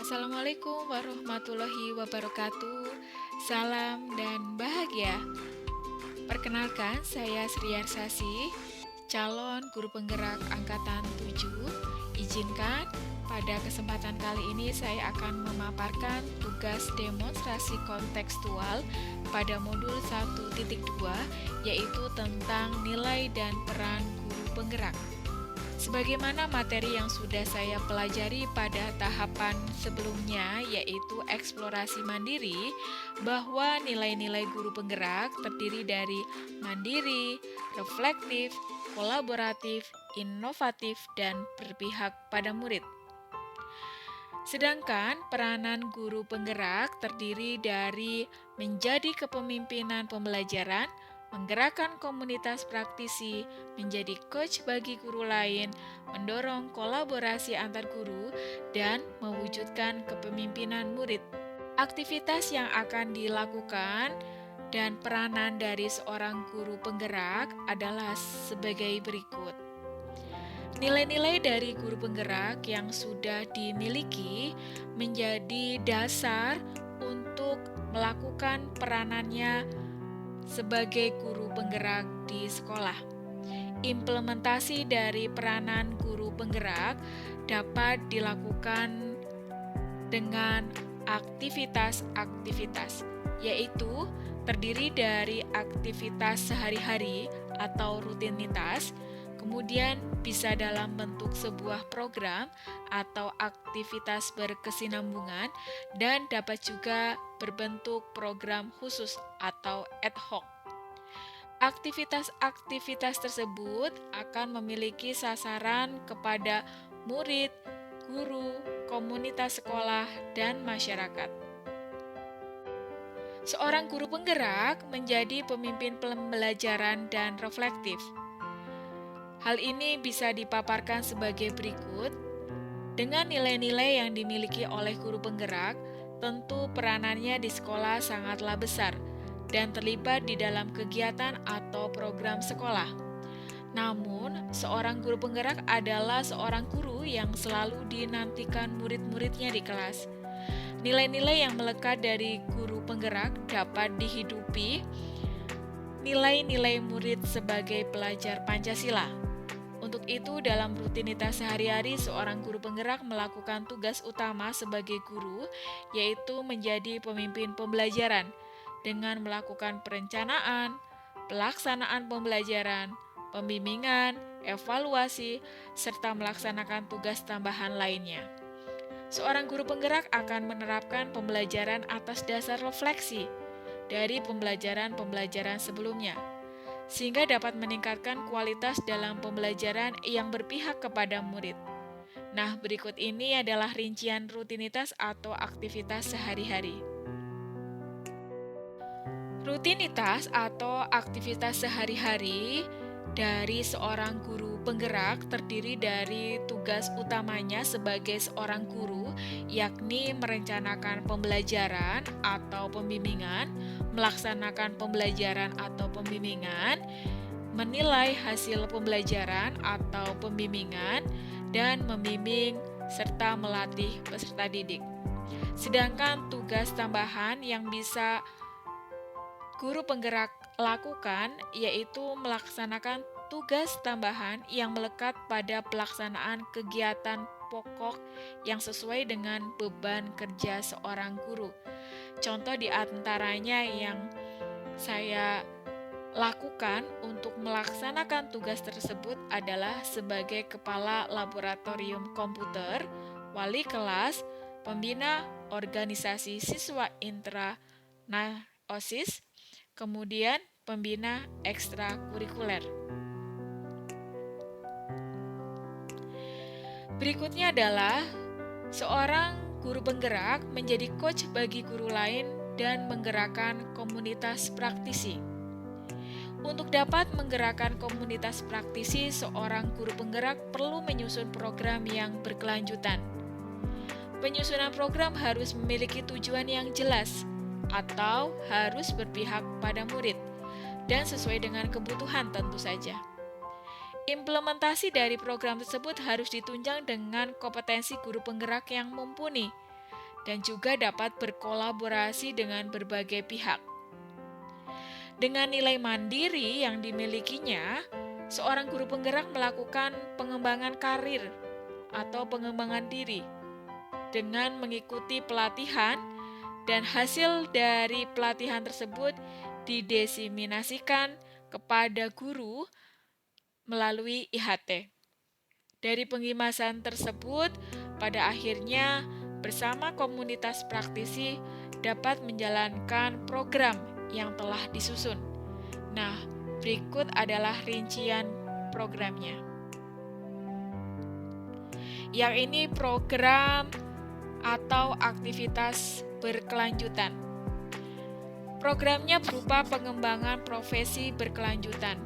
Assalamualaikum warahmatullahi wabarakatuh. Salam dan bahagia. Perkenalkan, saya Sriyarsasi, calon guru penggerak angkatan 7. Izinkan pada kesempatan kali ini saya akan memaparkan tugas demonstrasi kontekstual pada modul 1.2, yaitu tentang nilai dan peran guru penggerak. Sebagaimana materi yang sudah saya pelajari pada tahapan sebelumnya, yaitu eksplorasi mandiri, bahwa nilai-nilai guru penggerak terdiri dari mandiri, reflektif, kolaboratif, inovatif, dan berpihak pada murid. Sedangkan peranan guru penggerak terdiri dari menjadi kepemimpinan pembelajaran, menggerakkan komunitas praktisi, menjadi coach bagi guru lain, mendorong kolaborasi antar guru, dan mewujudkan kepemimpinan murid. Aktivitas yang akan dilakukan dan peranan dari seorang guru penggerak adalah sebagai berikut. Nilai-nilai dari guru penggerak yang sudah dimiliki menjadi dasar untuk melakukan peranannya sebagai guru penggerak di sekolah. Implementasi dari peranan guru penggerak dapat dilakukan dengan aktivitas-aktivitas, yaitu terdiri dari aktivitas sehari-hari atau rutinitas, kemudian bisa dalam bentuk sebuah program atau aktivitas berkesinambungan, dan dapat juga berbentuk program khusus atau ad hoc. Aktivitas-aktivitas tersebut akan memiliki sasaran kepada murid, guru, komunitas sekolah, dan masyarakat. Seorang guru penggerak menjadi pemimpin pembelajaran dan reflektif. Hal ini bisa dipaparkan sebagai berikut. Dengan nilai-nilai yang dimiliki oleh guru penggerak, tentu peranannya di sekolah sangatlah besar dan terlibat di dalam kegiatan atau program sekolah. Namun, seorang guru penggerak adalah seorang guru yang selalu dinantikan murid-muridnya di kelas. Nilai-nilai yang melekat dari guru penggerak dapat dihidupi nilai-nilai murid sebagai pelajar Pancasila. Untuk itu, dalam rutinitas sehari-hari, seorang guru penggerak melakukan tugas utama sebagai guru, yaitu menjadi pemimpin pembelajaran dengan melakukan perencanaan, pelaksanaan pembelajaran, pembimbingan, evaluasi, serta melaksanakan tugas tambahan lainnya. Seorang guru penggerak akan menerapkan pembelajaran atas dasar refleksi dari pembelajaran-pembelajaran sebelumnya, sehingga dapat meningkatkan kualitas dalam pembelajaran yang berpihak kepada murid. Nah, berikut ini adalah rincian rutinitas atau aktivitas sehari-hari. Rutinitas atau aktivitas sehari-hari dari seorang guru penggerak terdiri dari tugas utamanya sebagai seorang guru, yakni merencanakan pembelajaran atau pembimbingan, melaksanakan pembelajaran atau pembimbingan, menilai hasil pembelajaran atau pembimbingan, dan membimbing serta melatih peserta didik. Sedangkan tugas tambahan yang bisa guru penggerak lakukan yaitu melaksanakan tugas tambahan yang melekat pada pelaksanaan kegiatan pokok yang sesuai dengan beban kerja seorang guru. Contoh di antaranya yang saya lakukan untuk melaksanakan tugas tersebut adalah sebagai kepala laboratorium komputer, wali kelas, pembina organisasi siswa intra OSIS, kemudian pembina ekstrakurikuler. Berikutnya adalah seorang guru penggerak menjadi coach bagi guru lain dan menggerakkan komunitas praktisi. Untuk dapat menggerakkan komunitas praktisi, seorang guru penggerak perlu menyusun program yang berkelanjutan. Penyusunan program harus memiliki tujuan yang jelas atau harus berpihak pada murid dan sesuai dengan kebutuhan tentu saja. Implementasi dari program tersebut harus ditunjang dengan kompetensi guru penggerak yang mumpuni. dan juga dapat berkolaborasi dengan berbagai pihak. Dengan nilai mandiri yang dimilikinya, seorang guru penggerak melakukan pengembangan karir atau pengembangan diri dengan mengikuti pelatihan, dan hasil dari pelatihan tersebut didesiminasikan kepada guru melalui IHT. Dari pengimasan tersebut, pada akhirnya bersama komunitas praktisi dapat menjalankan program yang telah disusun. Nah, berikut adalah rincian programnya. Yang ini program atau aktivitas berkelanjutan. Programnya berupa pengembangan profesi berkelanjutan.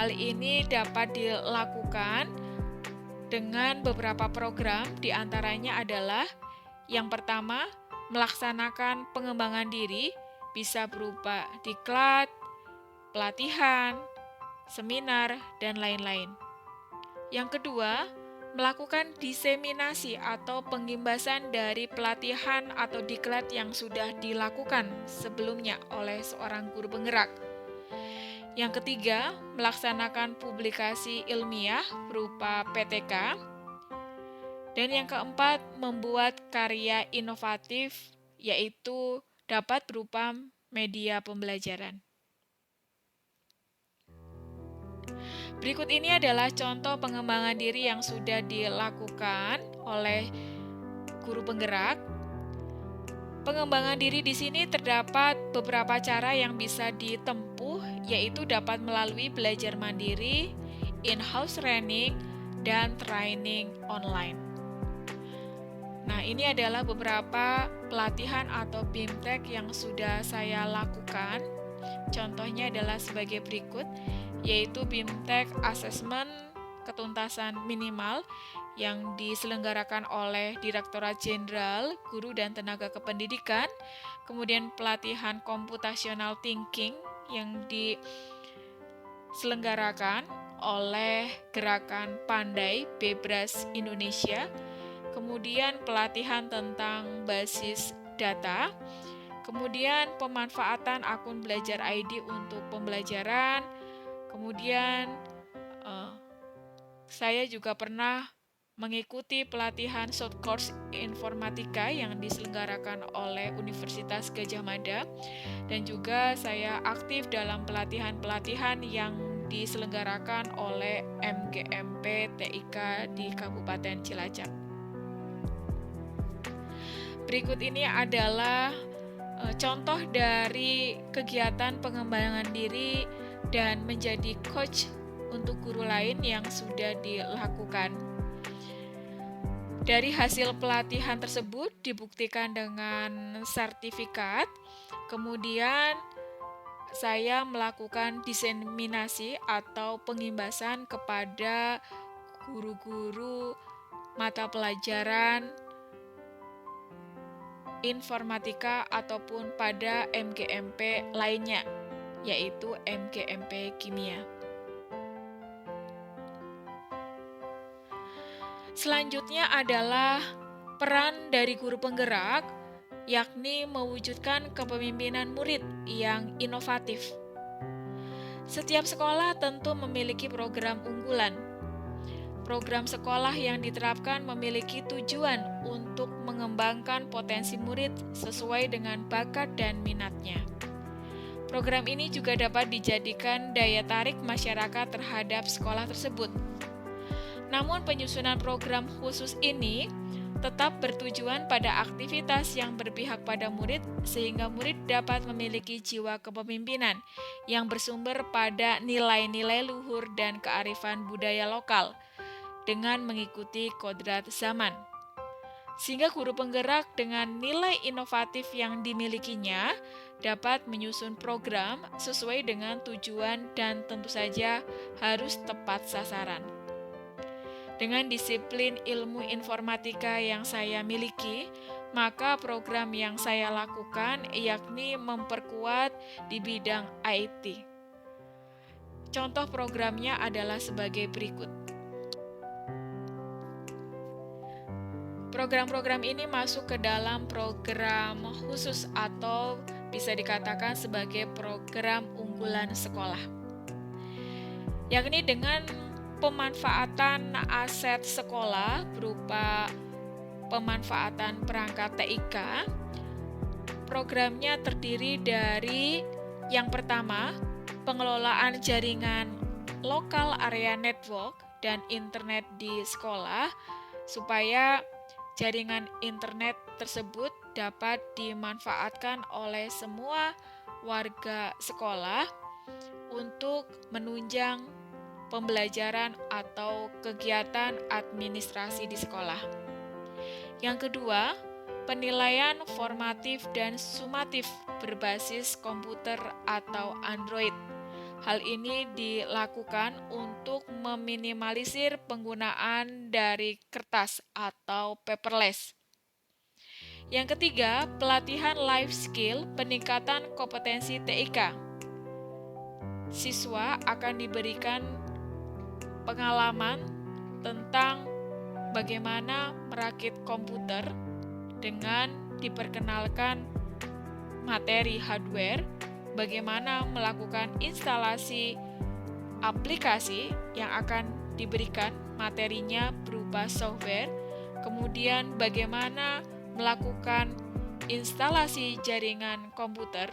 Hal ini dapat dilakukan dengan beberapa program, diantaranya adalah yang pertama, melaksanakan pengembangan diri, bisa berupa diklat, pelatihan, seminar, dan lain-lain. Yang kedua, melakukan diseminasi atau pengimbasan dari pelatihan atau diklat yang sudah dilakukan sebelumnya oleh seorang guru penggerak. Yang ketiga, melaksanakan publikasi ilmiah berupa PTK. Dan yang keempat, membuat karya inovatif, yaitu dapat berupa media pembelajaran. Berikut ini adalah contoh pengembangan diri yang sudah dilakukan oleh guru penggerak. Pengembangan diri di sini terdapat beberapa cara yang bisa ditempuh, yaitu dapat melalui belajar mandiri, in-house training, dan training online. Nah, ini adalah beberapa pelatihan atau BIMTEK yang sudah saya lakukan. Contohnya adalah sebagai berikut, yaitu BIMTEK Assessment Ketuntasan Minimal yang diselenggarakan oleh Direktorat Jenderal Guru dan Tenaga Kependidikan, kemudian pelatihan Computational Thinking yang diselenggarakan oleh Gerakan Pandai Bebras Indonesia, kemudian pelatihan tentang basis data, kemudian pemanfaatan akun Belajar ID untuk pembelajaran, kemudian saya juga pernah mengikuti pelatihan short course informatika yang diselenggarakan oleh Universitas Gadjah Mada, dan juga saya aktif dalam pelatihan-pelatihan yang diselenggarakan oleh MGMP TIK di Kabupaten Cilacap. Berikut ini adalah contoh dari kegiatan pengembangan diri dan menjadi coach untuk guru lain yang sudah dilakukan. Dari hasil pelatihan tersebut dibuktikan dengan sertifikat, kemudian saya melakukan diseminasi atau pengimbasan kepada guru-guru mata pelajaran informatika ataupun pada MGMP lainnya, yaitu MGMP Kimia. Selanjutnya adalah peran dari guru penggerak, yakni mewujudkan kepemimpinan murid yang inovatif. Setiap sekolah tentu memiliki program unggulan. Program sekolah yang diterapkan memiliki tujuan untuk mengembangkan potensi murid sesuai dengan bakat dan minatnya. Program ini juga dapat dijadikan daya tarik masyarakat terhadap sekolah tersebut. Namun penyusunan program khusus ini tetap bertujuan pada aktivitas yang berpihak pada murid sehingga murid dapat memiliki jiwa kepemimpinan yang bersumber pada nilai-nilai luhur dan kearifan budaya lokal dengan mengikuti kodrat zaman. Sehingga guru penggerak dengan nilai inovatif yang dimilikinya dapat menyusun program sesuai dengan tujuan dan tentu saja harus tepat sasaran. Dengan disiplin ilmu informatika yang saya miliki, maka program yang saya lakukan yakni memperkuat di bidang IT. Contoh programnya adalah sebagai berikut. Program-program ini masuk ke dalam program khusus atau bisa dikatakan sebagai program unggulan sekolah, yakni dengan pemanfaatan aset sekolah berupa pemanfaatan perangkat TIK. Programnya terdiri dari yang pertama, pengelolaan jaringan lokal area network dan internet di sekolah supaya jaringan internet tersebut dapat dimanfaatkan oleh semua warga sekolah untuk menunjang pembelajaran atau kegiatan administrasi di sekolah. Yang kedua, penilaian formatif dan sumatif berbasis komputer atau Android. Hal ini dilakukan untuk meminimalisir penggunaan dari kertas atau paperless. Yang ketiga, pelatihan life skill peningkatan kompetensi TIK. Siswa akan diberikan pengalaman tentang bagaimana merakit komputer dengan diperkenalkan materi hardware, bagaimana melakukan instalasi aplikasi yang akan diberikan materinya berupa software, kemudian bagaimana melakukan instalasi jaringan komputer,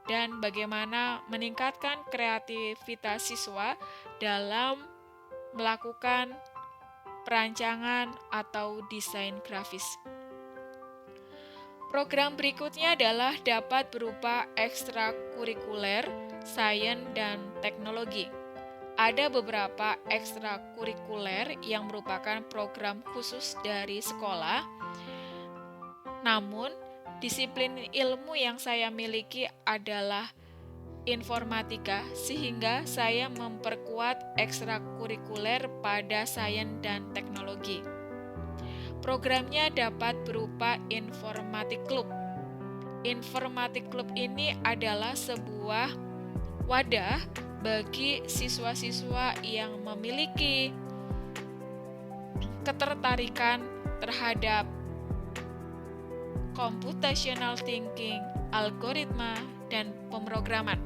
dan bagaimana meningkatkan kreativitas siswa dalam melakukan perancangan atau desain grafis. Program berikutnya adalah dapat berupa ekstrakurikuler, sains, dan teknologi. Ada beberapa ekstrakurikuler yang merupakan program khusus dari sekolah, namun disiplin ilmu yang saya miliki adalah informatika, sehingga saya memperkuat ekstrakurikuler pada sains dan teknologi. Programnya dapat berupa informatik club. Informatik club ini adalah sebuah wadah bagi siswa-siswa yang memiliki ketertarikan terhadap computational thinking, algoritma, dan pemrograman.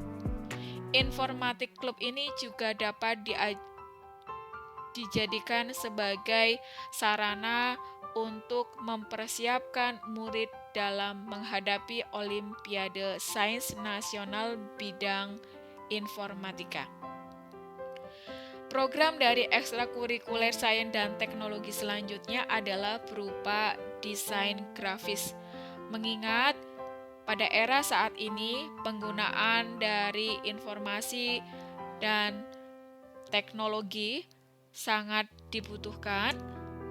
Informatik club ini juga dapat dijadikan sebagai sarana untuk mempersiapkan murid dalam menghadapi Olimpiade Sains Nasional bidang informatika. Program dari ekstrakurikuler sains dan teknologi selanjutnya adalah berupa desain grafis. Mengingat pada era saat ini penggunaan dari informasi dan teknologi sangat dibutuhkan,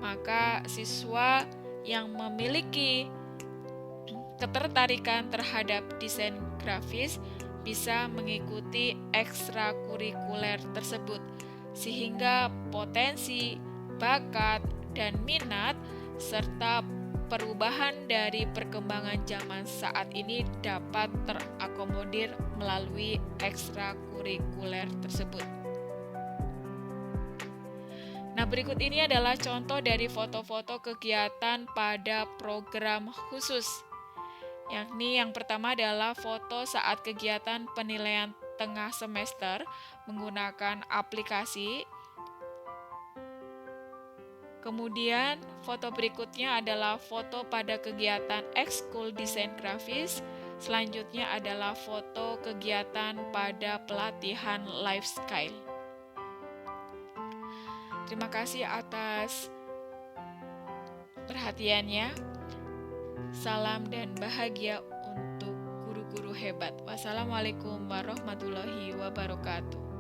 maka siswa yang memiliki ketertarikan terhadap desain grafis bisa mengikuti ekstrakurikuler tersebut, sehingga potensi, bakat, dan minat serta perubahan dari perkembangan zaman saat ini dapat terakomodir melalui ekstrakurikuler tersebut. Nah, berikut ini adalah contoh dari foto-foto kegiatan pada program khusus. Yakni yang pertama adalah foto saat kegiatan penilaian tengah semester menggunakan aplikasi. Kemudian foto berikutnya adalah foto pada kegiatan ekskul desain grafis. Selanjutnya adalah foto kegiatan pada pelatihan life skill. Terima kasih atas perhatiannya. Salam dan bahagia untuk guru-guru hebat. Wassalamualaikum warahmatullahi wabarakatuh.